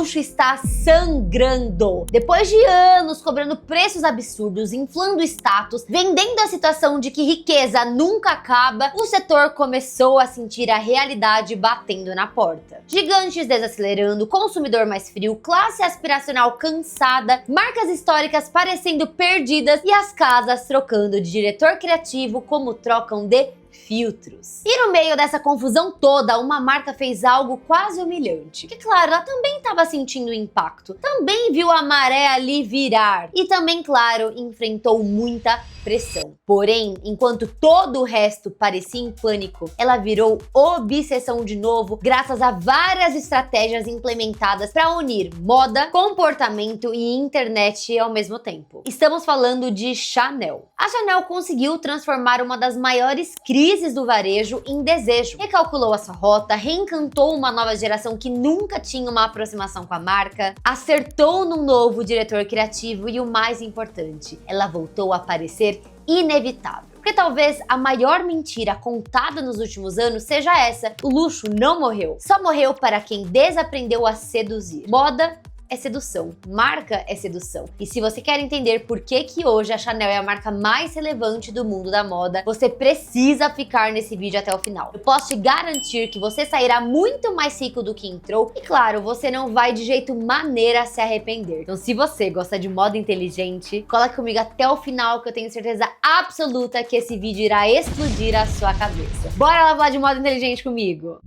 luxo está sangrando. Depois de anos cobrando preços absurdos, inflando status, vendendo a situação de que riqueza nunca acaba, o setor começou a sentir a realidade batendo na porta. Gigantes desacelerando, consumidor mais frio, classe aspiracional cansada, marcas históricas parecendo perdidas e as casas trocando de diretor criativo como trocam de filtros. E no meio dessa confusão toda, uma marca fez algo quase humilhante. Que claro, ela também estava sentindo o impacto, também viu a maré ali virar e também, claro, enfrentou muita pressão. Porém, enquanto todo o resto parecia em pânico, ela virou obsessão de novo, graças a várias estratégias implementadas para unir moda, comportamento e internet ao mesmo tempo. Estamos falando de Chanel. A Chanel conseguiu transformar uma das maiores crises do varejo em desejo. Recalculou a sua rota, reencantou uma nova geração que nunca tinha uma aproximação com a marca, acertou num novo diretor criativo e o mais importante, ela voltou a parecer inevitável. Porque talvez a maior mentira contada nos últimos anos seja essa: o luxo não morreu, só morreu para quem desaprendeu a seduzir. Moda é sedução, marca é sedução. E se você quer entender por que hoje a Chanel é a marca mais relevante do mundo da moda, você precisa ficar nesse vídeo até o final. Eu posso te garantir que você sairá muito mais rico do que entrou e, claro, você não vai de jeito maneira se arrepender. Então, se você gosta de moda inteligente, cola comigo até o final que eu tenho certeza absoluta que esse vídeo irá explodir a sua cabeça. Bora lá falar de moda inteligente comigo!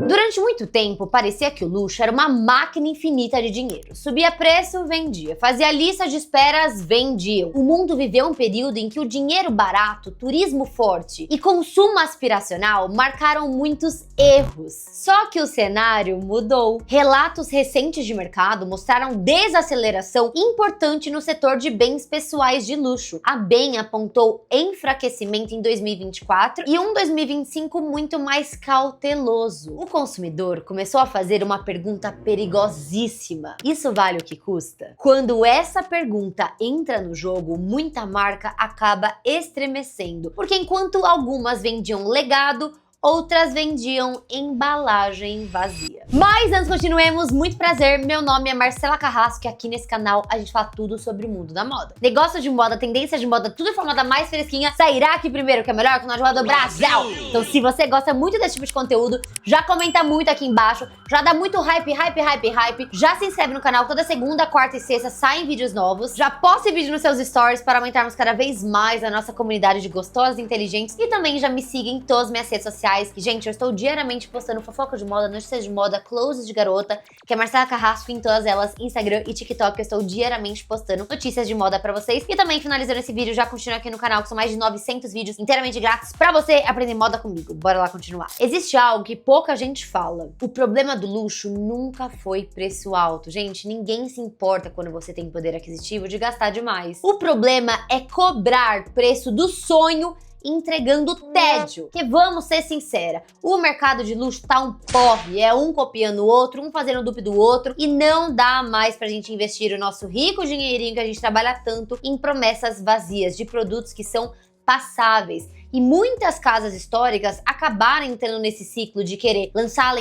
Durante muito tempo, parecia que o luxo era uma máquina infinita de dinheiro. Subia preço, vendia. Fazia lista de esperas, vendiam. O mundo viveu um período em que o dinheiro barato, turismo forte e consumo aspiracional marcaram muitos erros. Só que o cenário mudou. Relatos recentes de mercado mostraram desaceleração importante no setor de bens pessoais de luxo. A Bain apontou enfraquecimento em 2024 e um 2025 muito mais cauteloso. O consumidor começou a fazer uma pergunta perigosíssima: isso vale o que custa? Quando essa pergunta entra no jogo, muita marca acaba estremecendo, porque enquanto algumas vendiam legado, outras vendiam embalagem vazia. Mas antes continuemos, muito prazer, meu nome é Marcela Carrasco e aqui nesse canal a gente fala tudo sobre o mundo da moda. Negócio de moda, tendência de moda, tudo de moda mais fresquinha, sairá aqui primeiro, que é melhor que nós moda do Brasil. Então se você gosta muito desse tipo de conteúdo, já comenta muito aqui embaixo, já dá muito hype, já se inscreve no canal, toda segunda, quarta e sexta saem vídeos novos, já posta vídeo nos seus stories para aumentarmos cada vez mais a nossa comunidade de gostosas e inteligentes e também já me siga em todas as minhas redes sociais. Que, gente, eu estou diariamente postando fofoca de moda, notícias de moda, closes de garota, que é Marcela Carrasco em todas elas, Instagram e TikTok. Eu estou diariamente postando notícias de moda pra vocês. E também, finalizando esse vídeo, já continua aqui no canal, que são mais de 900 vídeos inteiramente grátis pra você aprender moda comigo. Bora lá continuar. Existe algo que pouca gente fala. O problema do luxo nunca foi preço alto. Gente, ninguém se importa quando você tem poder aquisitivo de gastar demais. O problema é cobrar preço do sonho entregando tédio. Que vamos ser sincera, o mercado de luxo tá um porre, é um copiando o outro, um fazendo dupe do outro e não dá mais pra gente investir o nosso rico dinheirinho que a gente trabalha tanto em promessas vazias de produtos que são passáveis. E muitas casas históricas acabaram entrando nesse ciclo de querer lançar,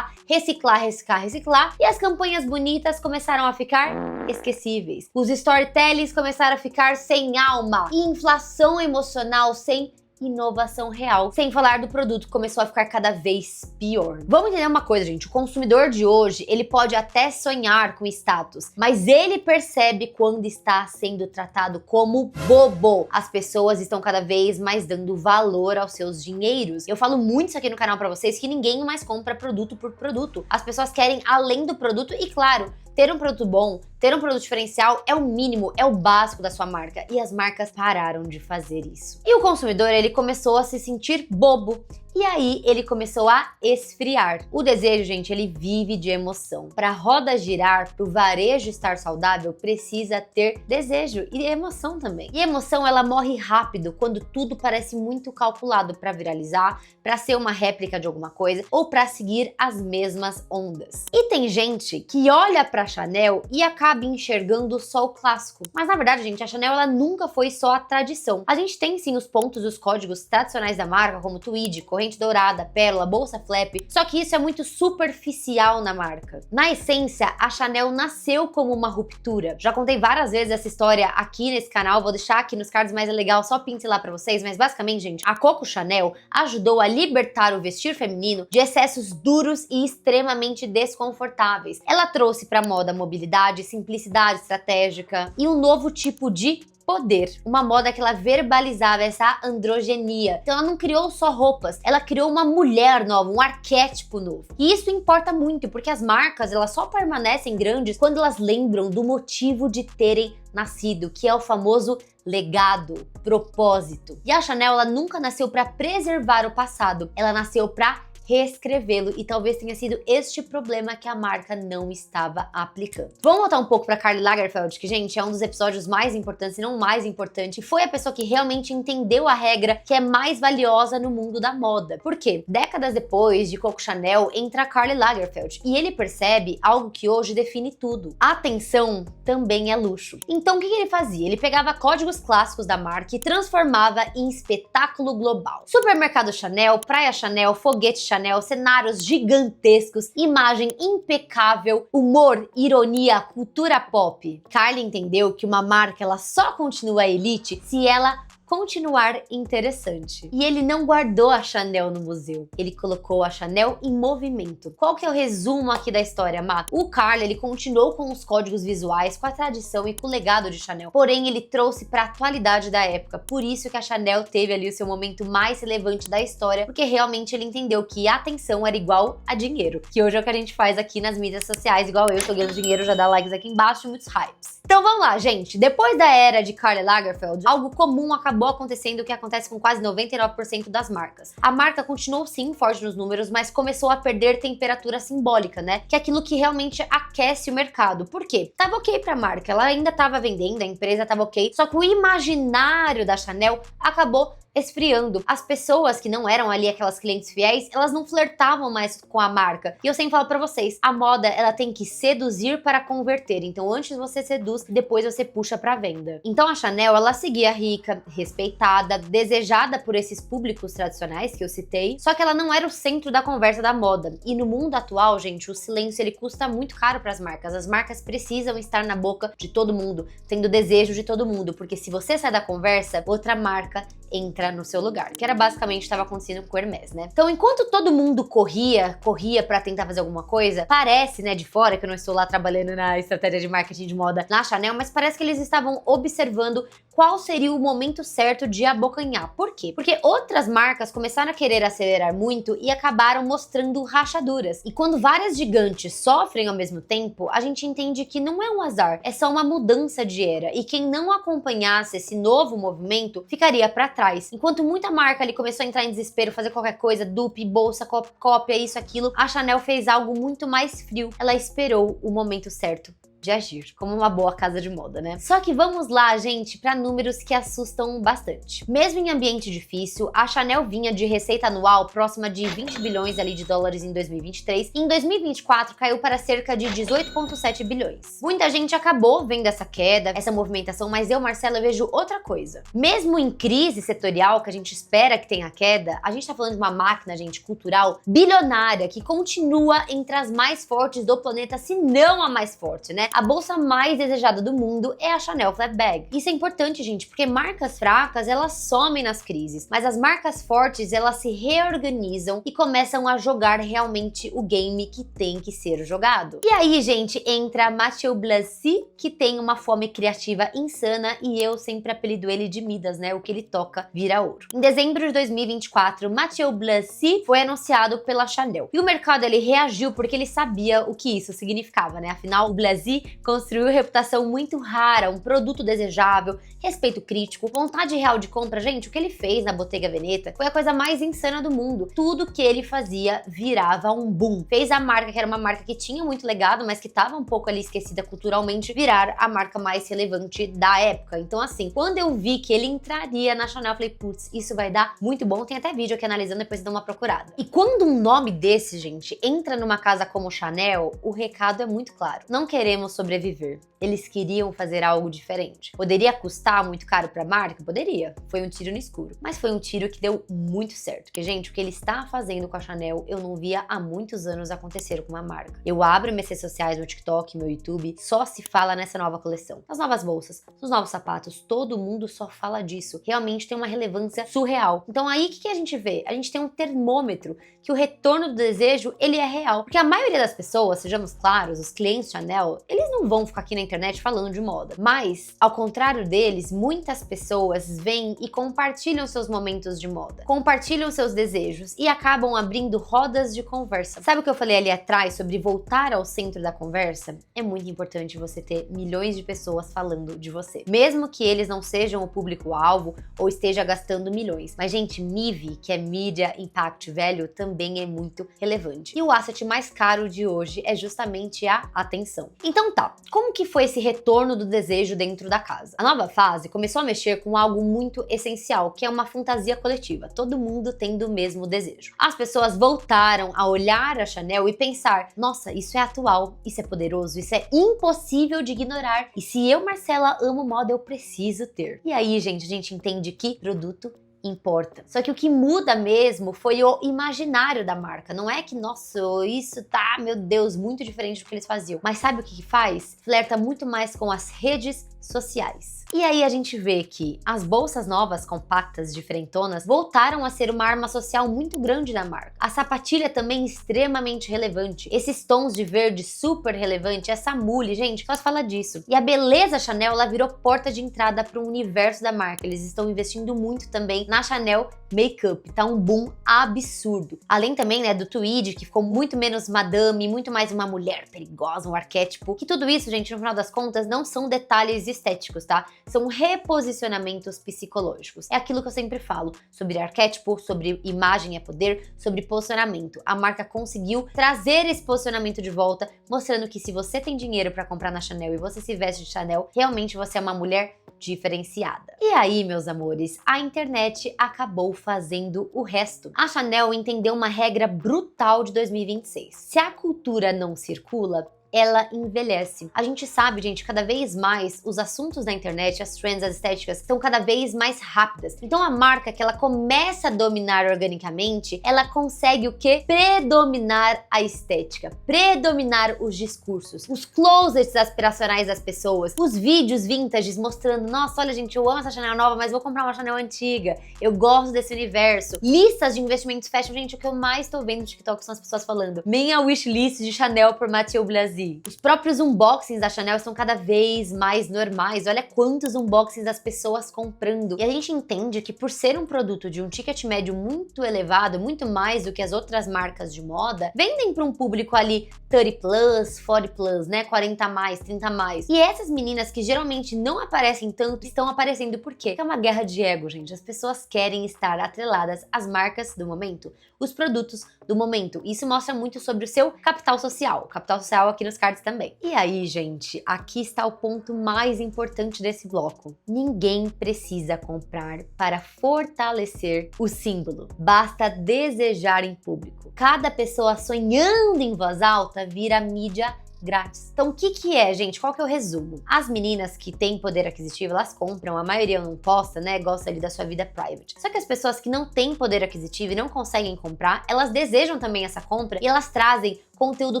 reciclar, e as campanhas bonitas começaram a ficar esquecíveis. Os storytellings começaram a ficar sem alma, e inflação emocional sem inovação real. Sem falar do produto que começou a ficar cada vez pior. Vamos entender uma coisa, gente. O consumidor de hoje, ele pode até sonhar com status, mas ele percebe quando está sendo tratado como bobo. As pessoas estão cada vez mais dando valor aos seus dinheiros. Eu falo muito isso aqui no canal pra vocês, que ninguém mais compra produto por produto. As pessoas querem além do produto e, claro, ter um produto bom, ter um produto diferencial é o mínimo, é o básico da sua marca. E as marcas pararam de fazer isso. E o consumidor, ele começou a se sentir bobo. E aí ele começou a esfriar. O desejo, gente, ele vive de emoção. Para a roda girar, para o varejo estar saudável, precisa ter desejo e emoção também. E a emoção, ela morre rápido quando tudo parece muito calculado para viralizar, para ser uma réplica de alguma coisa ou para seguir as mesmas ondas. E tem gente que olha para Chanel e acaba enxergando só o clássico. Mas na verdade, gente, a Chanel ela nunca foi só a tradição. A gente tem sim os pontos, os códigos tradicionais da marca, como tweed, corrente dourada, pérola, bolsa flap, só que isso é muito superficial na marca. Na essência, a Chanel nasceu como uma ruptura. Já contei várias vezes essa história aqui nesse canal, vou deixar aqui nos cards, mas é legal só pincelar pra vocês, mas basicamente, gente, a Coco Chanel ajudou a libertar o vestir feminino de excessos duros e extremamente desconfortáveis. Ela trouxe pra moda mobilidade, simplicidade estratégica e um novo tipo de poder, uma moda que ela verbalizava essa androgenia. Então ela não criou só roupas, ela criou uma mulher nova, um arquétipo novo. E isso importa muito, porque as marcas, elas só permanecem grandes quando elas lembram do motivo de terem nascido, que é o famoso legado, propósito. E a Chanel, ela nunca nasceu para preservar o passado, ela nasceu para reescrevê-lo, e talvez tenha sido este problema que a marca não estava aplicando. Vamos voltar um pouco para Karl Lagerfeld, que, gente, é um dos episódios mais importantes, se não o mais importante. Foi a pessoa que realmente entendeu a regra que é mais valiosa no mundo da moda. Por quê? Décadas depois de Coco Chanel, entra Karl Lagerfeld e ele percebe algo que hoje define tudo. A atenção também é luxo. Então o que ele fazia? Ele pegava códigos clássicos da marca e transformava em espetáculo global. Supermercado Chanel, praia Chanel, foguete Chanel, cenários gigantescos, imagem impecável, humor, ironia, cultura pop. Karl entendeu que uma marca ela só continua elite se ela continuar interessante. E ele não guardou a Chanel no museu, ele colocou a Chanel em movimento. Qual que é o resumo aqui da história, Má? O Karl, ele continuou com os códigos visuais, com a tradição e com o legado de Chanel, porém ele trouxe para a atualidade da época. Por isso que a Chanel teve ali o seu momento mais relevante da história, porque realmente ele entendeu que a atenção era igual a dinheiro, que hoje é o que a gente faz aqui nas mídias sociais, igual eu tô ganhando dinheiro, já dá likes aqui embaixo e muitos hypes. Então vamos lá, gente. Depois da era de Karl Lagerfeld, algo comum acabou acontecendo, o que acontece com quase 99% das marcas. A marca continuou sim forte nos números, mas começou a perder temperatura simbólica, né? Que é aquilo que realmente aquece o mercado. Por quê? Tava ok pra marca, ela ainda tava vendendo, a empresa tava ok, só que o imaginário da Chanel acabou esfriando. As pessoas que não eram ali aquelas clientes fiéis, elas não flertavam mais com a marca. E eu sempre falo pra vocês, a moda, ela tem que seduzir para converter. Então antes você seduz, depois você puxa pra venda. Então a Chanel, ela seguia rica, respeitada, desejada por esses públicos tradicionais que eu citei, só que ela não era o centro da conversa da moda. E no mundo atual, gente, o silêncio ele custa muito caro para as marcas. As marcas precisam estar na boca de todo mundo, tendo desejo de todo mundo, porque se você sai da conversa, outra marca entra no seu lugar, que era basicamente o que estava acontecendo com o Hermès, né? Então, enquanto todo mundo corria para tentar fazer alguma coisa, parece, né, de fora, que eu não estou lá trabalhando na estratégia de marketing de moda na Chanel, mas parece que eles estavam observando qual seria o momento certo de abocanhar. Por quê? Porque outras marcas começaram a querer acelerar muito e acabaram mostrando rachaduras. E quando várias gigantes sofrem ao mesmo tempo, a gente entende que não é um azar, é só uma mudança de era. E quem não acompanhasse esse novo movimento ficaria para trás. Enquanto muita marca ali começou a entrar em desespero, fazer qualquer coisa, dupe, bolsa, cópia, isso, aquilo, a Chanel fez algo muito mais frio. Ela esperou o momento certo de agir, como uma boa casa de moda, né? Só que vamos lá, gente, para números que assustam bastante. Mesmo em ambiente difícil, a Chanel vinha de receita anual próxima de 20 bilhões ali de dólares em 2023, e em 2024 caiu para cerca de 18,7 bilhões. Muita gente acabou vendo essa queda, essa movimentação, mas eu, Marcela, vejo outra coisa. Mesmo em crise setorial, que a gente espera que tenha queda, a gente tá falando de uma máquina, gente, cultural, bilionária, que continua entre as mais fortes do planeta, se não a mais forte, né? A bolsa mais desejada do mundo é a Chanel Flap Bag. Isso é importante, gente, porque marcas fracas, elas somem nas crises, mas as marcas fortes, elas se reorganizam e começam a jogar realmente o game que tem que ser jogado. E aí, gente, entra Matthieu Blazy, que tem uma fome criativa insana, e eu sempre apelido ele de Midas, né? O que ele toca vira ouro. Em dezembro de 2024, Matthieu Blazy foi anunciado pela Chanel. E o mercado, ele reagiu porque ele sabia o que isso significava, né? Afinal, o Blazy ali construiu reputação muito rara, um produto desejável, respeito crítico, vontade real de compra. Gente, o que ele fez na Bottega Veneta foi a coisa mais insana do mundo. Tudo que ele fazia virava um boom. Fez a marca, que era uma marca que tinha muito legado, mas que estava um pouco ali esquecida culturalmente, virar a marca mais relevante da época. Então assim, quando eu vi que ele entraria na Chanel, eu falei, putz, isso vai dar muito bom. Tem até vídeo aqui analisando, depois dá uma procurada. E quando um nome desse, gente, entra numa casa como Chanel, o recado é muito claro. Não queremos sobreviver. Eles queriam fazer algo diferente. Poderia custar muito caro para a marca? Poderia. Foi um tiro no escuro. Mas foi um tiro que deu muito certo. Porque, gente, o que ele está fazendo com a Chanel, eu não via há muitos anos acontecer com uma marca. Eu abro minhas redes sociais, meu TikTok, meu YouTube, só se fala nessa nova coleção. As novas bolsas, os novos sapatos, todo mundo só fala disso. Realmente tem uma relevância surreal. Então aí, o que a gente vê? A gente tem um termômetro que o retorno do desejo, ele é real. Porque a maioria das pessoas, sejamos claros, os clientes Chanel, eles não vão ficar aqui na internet falando de moda. Mas, ao contrário deles, muitas pessoas vêm e compartilham seus momentos de moda, compartilham seus desejos e acabam abrindo rodas de conversa. Sabe o que eu falei ali atrás sobre voltar ao centro da conversa? É muito importante você ter milhões de pessoas falando de você. Mesmo que eles não sejam o público-alvo ou esteja gastando milhões. Mas, gente, MIV, que é Media Impact Value, também é muito relevante. E o asset mais caro de hoje é justamente a atenção. Então tá, como que foi esse retorno do desejo dentro da casa? A nova fase começou a mexer com algo muito essencial, que é uma fantasia coletiva, todo mundo tendo o mesmo desejo. As pessoas voltaram a olhar a Chanel e pensar, nossa, isso é atual, isso é poderoso, isso é impossível de ignorar, e se eu, Marcela, amo moda, eu preciso ter. E aí, gente, a gente entende que produto importa. Só que o que muda mesmo foi o imaginário da marca. Não é que, nossa, isso tá, meu Deus, muito diferente do que eles faziam. Mas sabe o que faz? Flerta muito mais com as redes sociais. E aí a gente vê que as bolsas novas, compactas, diferentonas, voltaram a ser uma arma social muito grande da marca. A sapatilha também extremamente relevante. Esses tons de verde super relevante, essa mule, gente, só se fala disso. E a beleza Chanel, ela virou porta de entrada para o universo da marca. Eles estão investindo muito também na Chanel Makeup, tá um boom absurdo. Além também, né, do tweed, que ficou muito menos madame, muito mais uma mulher perigosa, um arquétipo. Que tudo isso, gente, no final das contas, não são detalhes estéticos, tá? São reposicionamentos psicológicos. É aquilo que eu sempre falo, sobre arquétipo, sobre imagem é poder, sobre posicionamento. A marca conseguiu trazer esse posicionamento de volta, mostrando que se você tem dinheiro para comprar na Chanel e você se veste de Chanel, realmente você é uma mulher diferenciada. E aí, meus amores, a internet acabou fazendo o resto. A Chanel entendeu uma regra brutal de 2026. Se a cultura não circula, ela envelhece. A gente sabe, gente, cada vez mais os assuntos da internet, as trends, as estéticas, estão cada vez mais rápidas. Então a marca que ela começa a dominar organicamente, ela consegue o quê? Predominar a estética, predominar os discursos, os closets aspiracionais das pessoas, os vídeos vintages mostrando, nossa, olha gente, eu amo essa Chanel nova, mas vou comprar uma Chanel antiga, eu gosto desse universo. Listas de investimentos fashion, gente, o que eu mais tô vendo no TikTok são as pessoas falando, minha wishlist de Chanel por Mathieu Blasi. Os próprios unboxings da Chanel estão cada vez mais normais. Olha quantos unboxings das pessoas comprando. E a gente entende que por ser um produto de um ticket médio muito elevado, muito mais do que as outras marcas de moda, vendem para um público ali 30 plus, 40 plus, né? 40 a mais, 30 a mais. E essas meninas que geralmente não aparecem tanto, estão aparecendo por quê? Porque é uma guerra de ego, gente. As pessoas querem estar atreladas às marcas do momento, os produtos do momento. Isso mostra muito sobre o seu capital social. O capital social aqui nos cards também. E aí, gente, aqui está o ponto mais importante desse bloco. Ninguém precisa comprar para fortalecer o símbolo. Basta desejar em público. Cada pessoa sonhando em voz alta vira mídia grátis. Então o que é, gente? Qual que é o resumo? As meninas que têm poder aquisitivo, elas compram, a maioria não posta, né? Gosta ali da sua vida private. Só que as pessoas que não têm poder aquisitivo e não conseguem comprar, elas desejam também essa compra e elas trazem conteúdo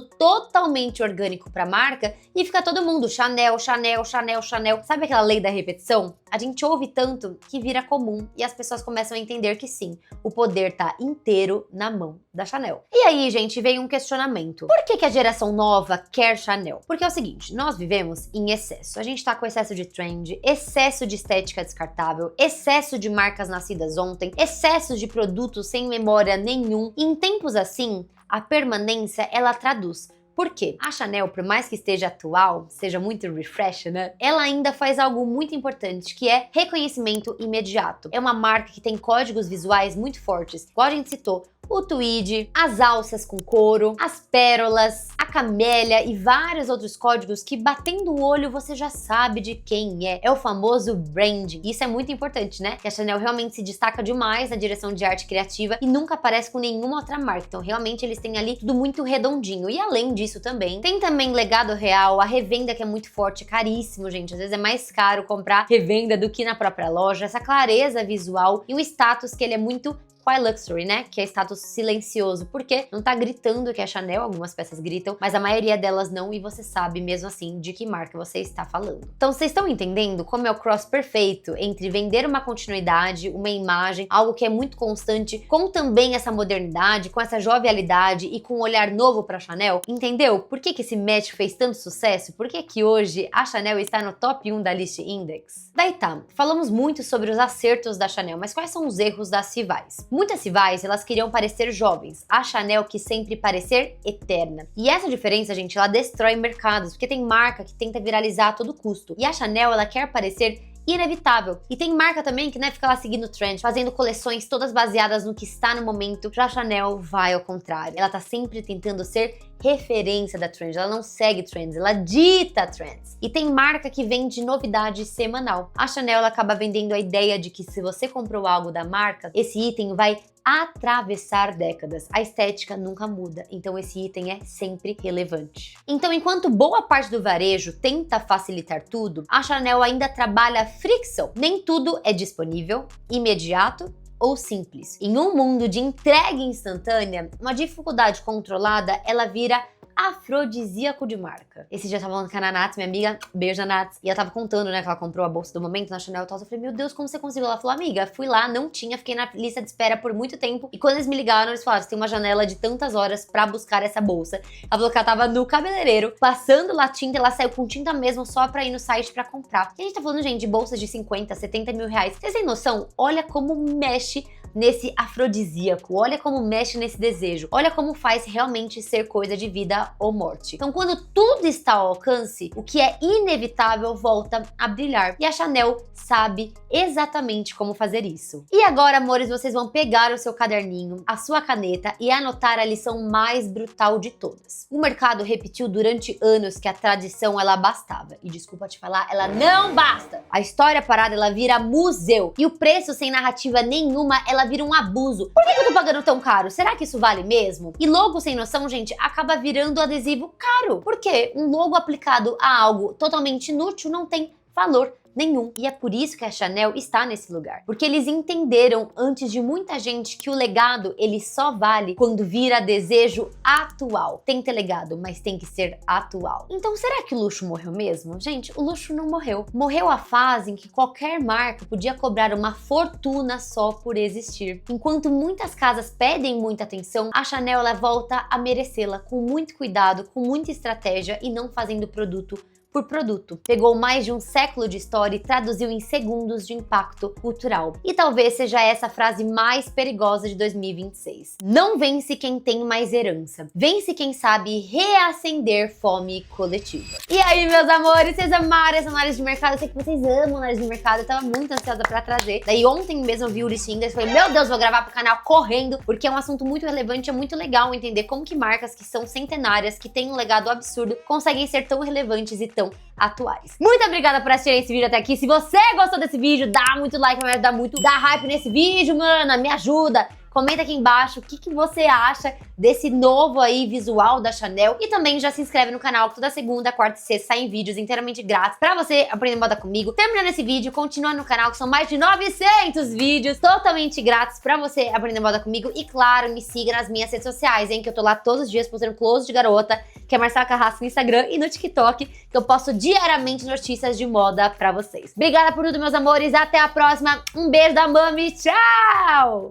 totalmente orgânico para a marca e fica todo mundo Chanel, Chanel, Chanel, Chanel. Sabe aquela lei da repetição? A gente ouve tanto que vira comum e as pessoas começam a entender que sim, o poder tá inteiro na mão da Chanel. E aí, gente, veio um questionamento. Por que a geração nova quer Chanel? Porque é o seguinte, nós vivemos em excesso. A gente tá com excesso de trend, excesso de estética descartável, excesso de marcas nascidas ontem, excesso de produtos sem memória nenhum. Em tempos assim, a permanência, ela traduz. Por quê? A Chanel, por mais que esteja atual, seja muito refresh, né? Ela ainda faz algo muito importante, que é reconhecimento imediato. É uma marca que tem códigos visuais muito fortes, igual a gente citou, o tweed, as alças com couro, as pérolas, a camélia e vários outros códigos que, batendo o olho, você já sabe de quem é. É o famoso branding. Isso é muito importante, né? Que a Chanel realmente se destaca demais na direção de arte criativa e nunca aparece com nenhuma outra marca. Então, realmente, eles têm ali tudo muito redondinho. E além disso também, tem também legado real, a revenda que é muito forte, caríssimo, gente. Às vezes é mais caro comprar revenda do que na própria loja. Essa clareza visual e um status que ele é muito Quiet Luxury, né? Que é status silencioso, porque não tá gritando que é Chanel, algumas peças gritam, mas a maioria delas não, e você sabe mesmo assim de que marca você está falando. Então vocês estão entendendo como é o cross perfeito entre vender uma continuidade, uma imagem, algo que é muito constante, com também essa modernidade, com essa jovialidade e com um olhar novo pra Chanel? Entendeu? Por que esse match fez tanto sucesso? Por que hoje a Chanel está no top 1 da Lyst Index? Daí tá, falamos muito sobre os acertos da Chanel, mas quais são os erros das rivais? Muitas rivais, elas queriam parecer jovens, a Chanel que sempre parecer eterna. E essa diferença, gente, ela destrói mercados, porque tem marca que tenta viralizar a todo custo. E a Chanel, ela quer parecer inevitável. E tem marca também que, né, fica lá seguindo o trend, fazendo coleções todas baseadas no que está no momento. Já a Chanel vai ao contrário. Ela tá sempre tentando ser referência da trend. Ela não segue trends, ela dita trends. E tem marca que vende novidade semanal. A Chanel, ela acaba vendendo a ideia de que se você comprou algo da marca, esse item vai atravessar décadas. A estética nunca muda, então esse item é sempre relevante. Então, enquanto boa parte do varejo tenta facilitar tudo, a Chanel ainda trabalha fricção. Nem tudo é disponível, imediato ou simples. Em um mundo de entrega instantânea, uma dificuldade controlada, ela vira afrodisíaco de marca. Esse dia eu tava falando com a Nanats, minha amiga, beijo Nanats, e ela tava contando, né, que ela comprou a bolsa do momento na Chanel e tal. Eu falei, meu Deus, como você conseguiu? Ela falou, amiga, fui lá, não tinha, fiquei na lista de espera por muito tempo, e quando eles me ligaram, eles falaram, você tem uma janela de tantas horas pra buscar essa bolsa. Ela falou que ela tava no cabeleireiro, passando lá tinta, ela saiu com tinta mesmo, só pra ir no site pra comprar. E a gente tá falando, gente, de bolsas de 50, 70 mil reais. Vocês têm noção? Olha como mexe nesse afrodisíaco, olha como mexe nesse desejo, olha como faz realmente ser coisa de vida ou morte. Então, quando tudo está ao alcance, o que é inevitável volta a brilhar. E a Chanel sabe exatamente como fazer isso. E agora, amores, vocês vão pegar o seu caderninho, a sua caneta e anotar a lição mais brutal de todas. O mercado repetiu durante anos que a tradição, ela bastava. E desculpa te falar, ela não basta! A história parada, ela vira museu. E o preço sem narrativa nenhuma, ela vira um abuso. Por que eu tô pagando tão caro? Será que isso vale mesmo? E logo sem noção, gente, acaba virando adesivo caro. Por quê? Um logo aplicado a algo totalmente inútil não tem valor nenhum. E é por isso que a Chanel está nesse lugar. Porque eles entenderam antes de muita gente que o legado, ele só vale quando vira desejo atual. Tem que ter legado, mas tem que ser atual. Então, será que o luxo morreu mesmo? Gente, o luxo não morreu. Morreu a fase em que qualquer marca podia cobrar uma fortuna só por existir. Enquanto muitas casas pedem muita atenção, a Chanel, ela volta a merecê-la com muito cuidado, com muita estratégia e não fazendo produto por produto. Pegou mais de um século de história e traduziu em segundos de impacto cultural. E talvez seja essa a frase mais perigosa de 2026. Não vence quem tem mais herança. Vence quem sabe reacender fome coletiva. E aí, meus amores, vocês amaram essa análise de mercado? Eu sei que vocês amam análise de mercado. Eu tava muito ansiosa pra trazer. Daí ontem mesmo eu vi o Lyst Index e falei, meu Deus, vou gravar pro canal correndo, porque é um assunto muito relevante, é muito legal entender como que marcas que são centenárias, que têm um legado absurdo, conseguem ser tão relevantes e tão atuais. Muito obrigada por assistir esse vídeo até aqui. Se você gostou desse vídeo, dá muito like, vai me ajudar muito. Dá hype nesse vídeo, mana, me ajuda. Comenta aqui embaixo o que você acha desse novo aí visual da Chanel. E também já se inscreve no canal, que toda segunda, quarta e sexta saem vídeos inteiramente grátis pra você aprender moda comigo. Terminando esse vídeo, continua no canal, que são mais de 900 vídeos totalmente grátis pra você aprender moda comigo. E claro, me siga nas minhas redes sociais, hein, que eu tô lá todos os dias postando close de garota, que é Marcela Carrasco no Instagram e no TikTok, que eu posto diariamente notícias de moda pra vocês. Obrigada por tudo, meus amores. Até a próxima. Um beijo da Mami. Tchau!